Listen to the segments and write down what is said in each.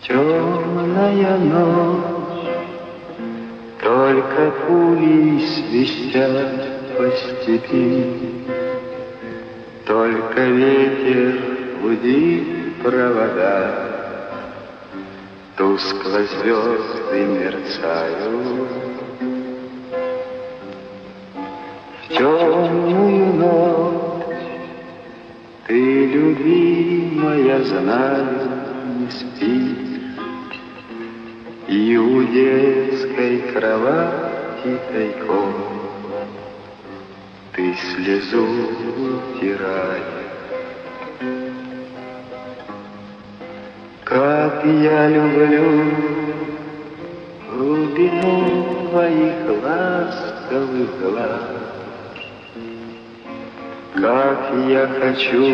Темная ночь, только пули свистят по степи, только ветер гудит провода, тускло звезды мерцают. В темную ночь ты, любимая, знаю, не спишь, и у детской кровати тайком ты слезу утираешь. Как я люблю глубину твоих ласковых глаз, как я хочу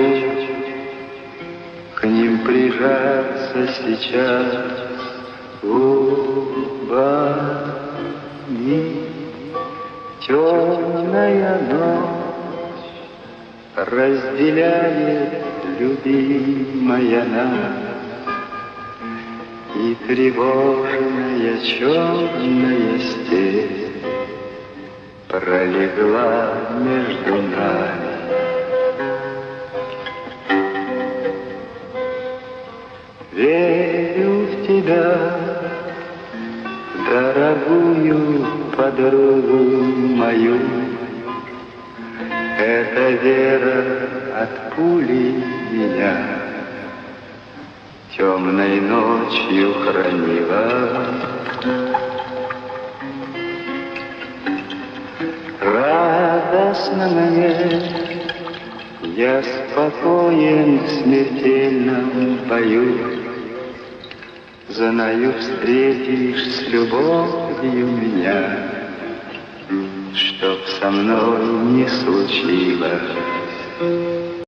к ним прижаться сейчас губами. Темная ночь разделяет, любимая, нас, и тревожная черная степь пролегла между нами. Верю в тебя, дорогую подругу мою. Эта вера от пули меня темной ночью хранила. Радостно мне, я спокоен в смертельном бою. Знаю, встретишь с любовью меня, чтоб со мной не случилось.